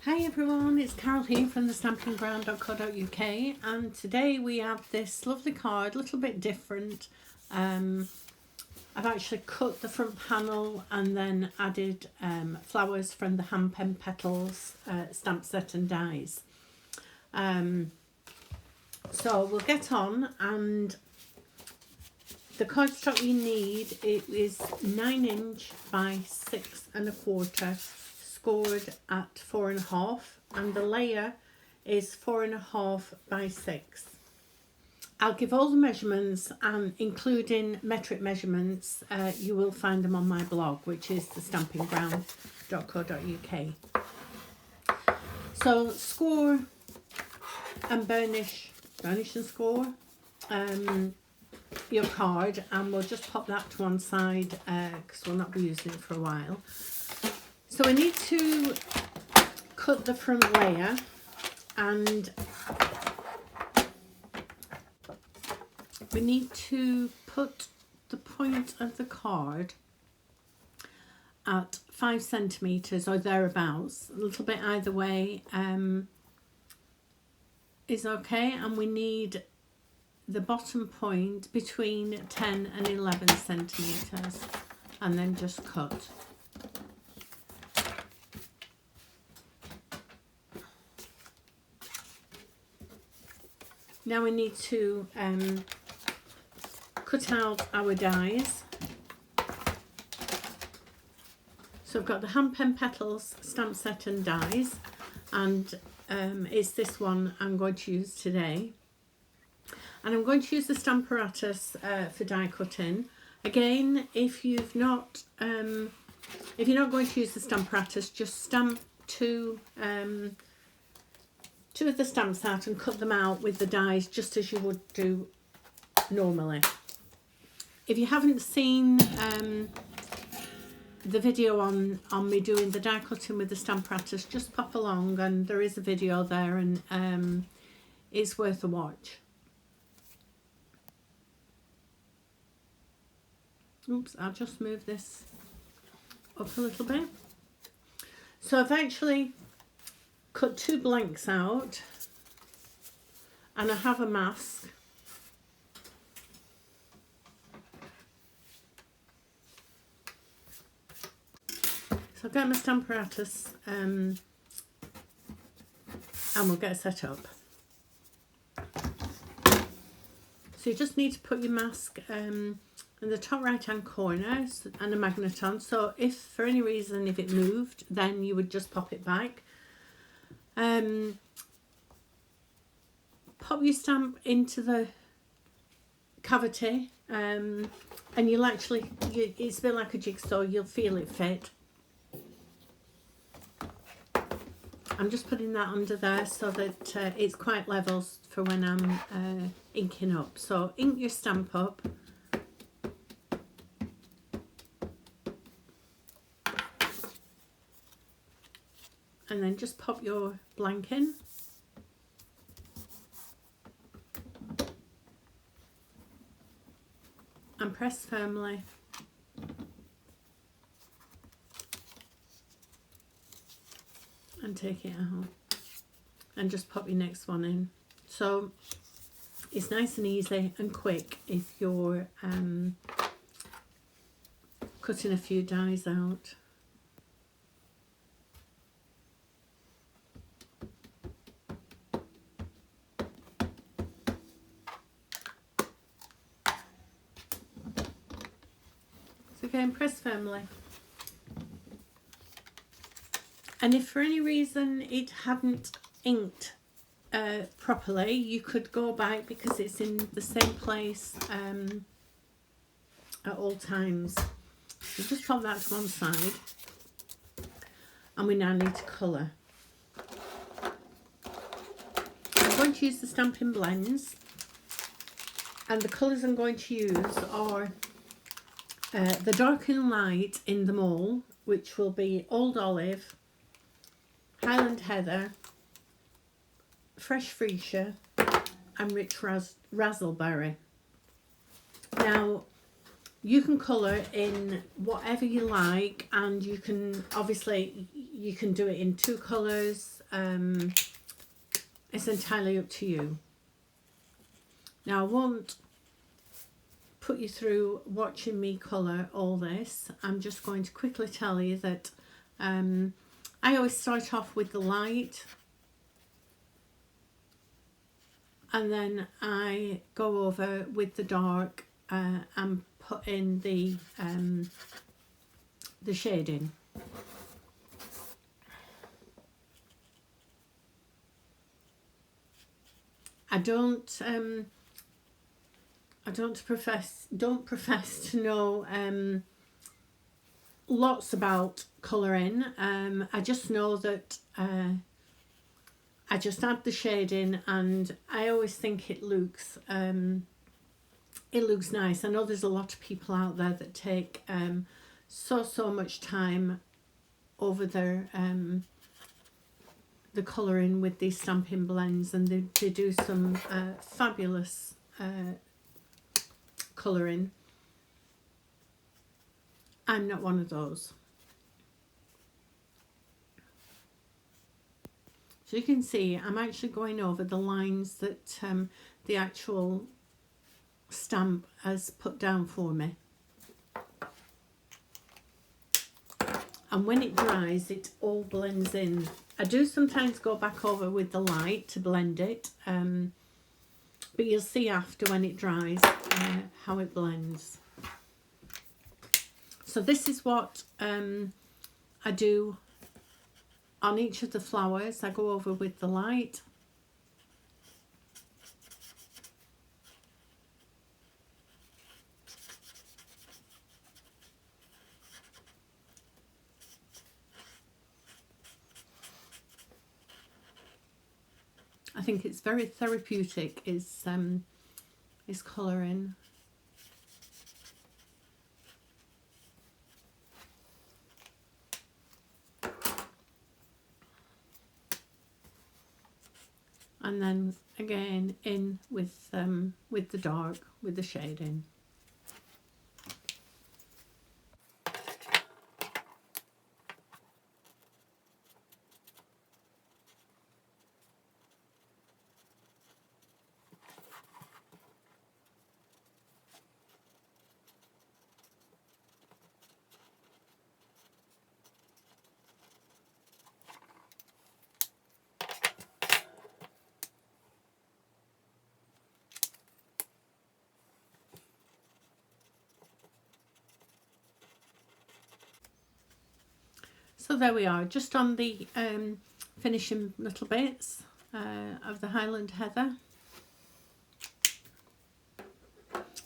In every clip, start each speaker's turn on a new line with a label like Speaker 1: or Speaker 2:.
Speaker 1: Hi everyone, it's Carol here from the stampingground.co.uk, and today we have this lovely card, a little bit different. I've actually cut the front panel and then added flowers from the Hand Pen Petals stamp set and dies. So we'll get on, and the cardstock you need, it is 9" by 6 1/4, scored at 4.5, and the layer is 4.5 by 6. I'll give all the measurements, and including metric measurements, you will find them on my blog, which is the stampingground.co.uk. So score and burnish and score your card, and we'll just pop that to one side because we'll not be using it for a while. So we need to cut the front layer, and we need to put the point of the card at 5 centimeters or thereabouts. A little bit either way is okay, and we need the bottom point between 10 and 11 centimeters, and then just cut. Now we need to cut out our dies. So I've got the Hand Pen Petals stamp set and dies, and it's this one I'm going to use today. And I'm going to use the Stamparatus for die cutting. Again, if you're not going to use the Stamparatus, just stamp two of the stamps out and cut them out with the dies just as you would do normally. If you haven't seen the video on me doing the die cutting with the Stamparatus, just pop along, and there is a video there, and it's worth a watch. Oops, I'll just move this up a little bit. So I've actually cut 2 blanks out, and I have a mask. So I'll get my Stamparatus and we'll get set up. So you just need to put your mask in the top right hand corner and a magnet on. So if for any reason if it moved, then you would just pop it back. Pop your stamp into the cavity, and you'll actually, it's a bit like a jigsaw, you'll feel it fit. I'm just putting that under there so that it's quite level for when I'm inking up. So ink your stamp up. And then just pop your blank in. And press firmly. And take it out. And just pop your next one in. So it's nice and easy and quick if you're cutting a few dies out. Again, press firmly. And if for any reason it hadn't inked properly, you could go back because it's in the same place at all times. So just pop that to one side, and we now need to colour. I'm going to use the Stampin' Blends, and the colours I'm going to use are the Dark and Light in them all, which will be Old Olive, Highland Heather, Fresh Freesia, and Rich Razzleberry. Now, you can colour in whatever you like, and you can obviously You can do it in 2 colours. It's entirely up to you. Now I won't put you through watching me colour all this. I'm just going to quickly tell you that I always start off with the light, and then I go over with the dark and put in the shading. I don't profess to know lots about colouring. I just know that I just add the shading, and I always think it looks nice. I know there's a lot of people out there that take so much time over their the colouring with these stamping blends, and they do some fabulous colouring. I'm not one of those. So you can see I'm actually going over the lines that the actual stamp has put down for me. And when it dries, it all blends in. I do sometimes go back over with the light to blend it, but you'll see after when it dries how it blends. So this is what I do on each of the flowers. I go over with the light. I think it's very therapeutic, is colouring. And then again in with the dark, with the shading. So there we are, just on the finishing little bits of the Highland Heather.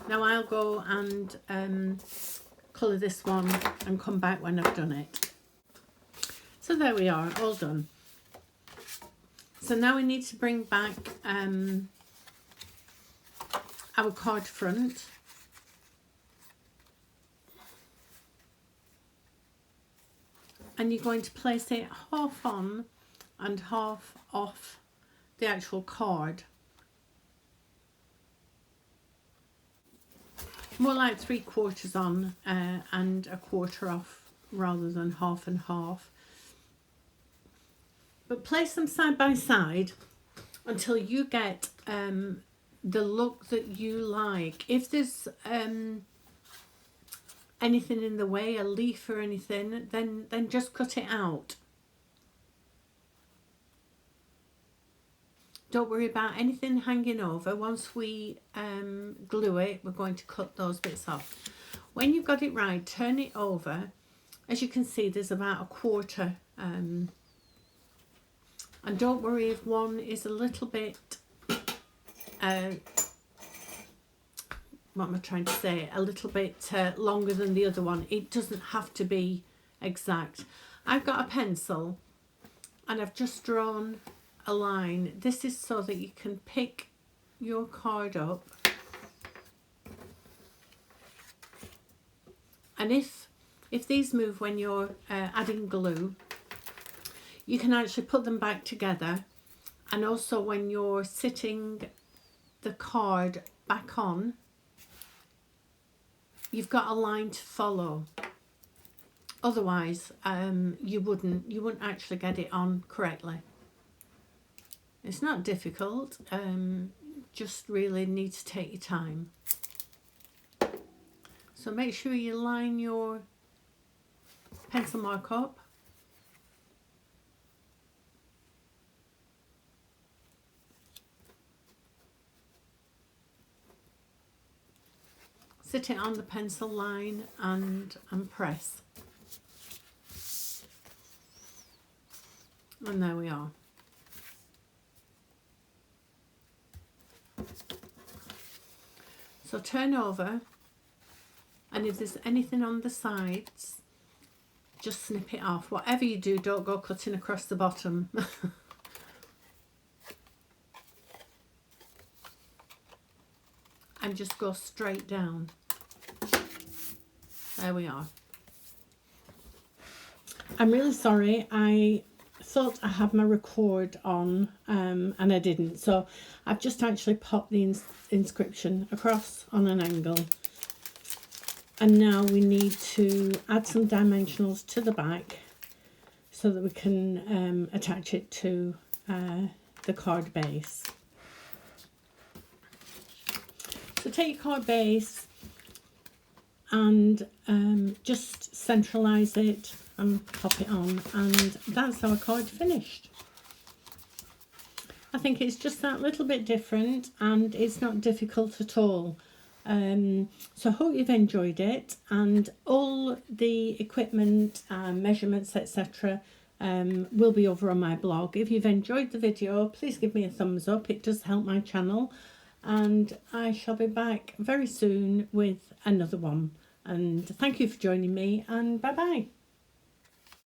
Speaker 1: Now I'll go and colour this one and come back when I've done it. So there we are, all done. So now we need to bring back our card front. And you're going to place it half on and half off the actual card. More like 3/4 on and 1/4 off, rather than half and half. But place them side by side until you get the look that you like. If there's anything in the way, a leaf or anything, then just cut it out. Don't worry about anything hanging over. Once we glue it, we're going to cut those bits off. When you've got it right, turn it over. As you can see, there's about 1/4 and don't worry if one is a little bit what am I trying to say, a little bit longer than the other one. It doesn't have to be exact. I've got a pencil and I've just drawn a line. This is so that you can pick your card up, and if these move when you're adding glue, you can actually put them back together. And also when you're sitting the card back on, you've got a line to follow. otherwise you wouldn't actually get it on correctly. It's not difficult, just really need to take your time. So make sure you line your pencil mark up. Sit it on the pencil line and press. And there we are. So turn over, and if there's anything on the sides, just snip it off. Whatever you do, don't go cutting across the bottom. And just go straight down. There we are. I'm really sorry, I thought I had my record on and I didn't, so I've just actually popped the inscription across on an angle, and now we need to add some dimensionals to the back so that we can attach it to the card base. So take your card base and just centralise it and pop it on, and that's our card finished. I think it's just that little bit different, and it's not difficult at all. So I hope you've enjoyed it, and all the equipment, measurements, etc. will be over on my blog. If you've enjoyed the video, please give me a thumbs up, it does help my channel, and I shall be back very soon with another one. And thank you for joining me, and bye bye.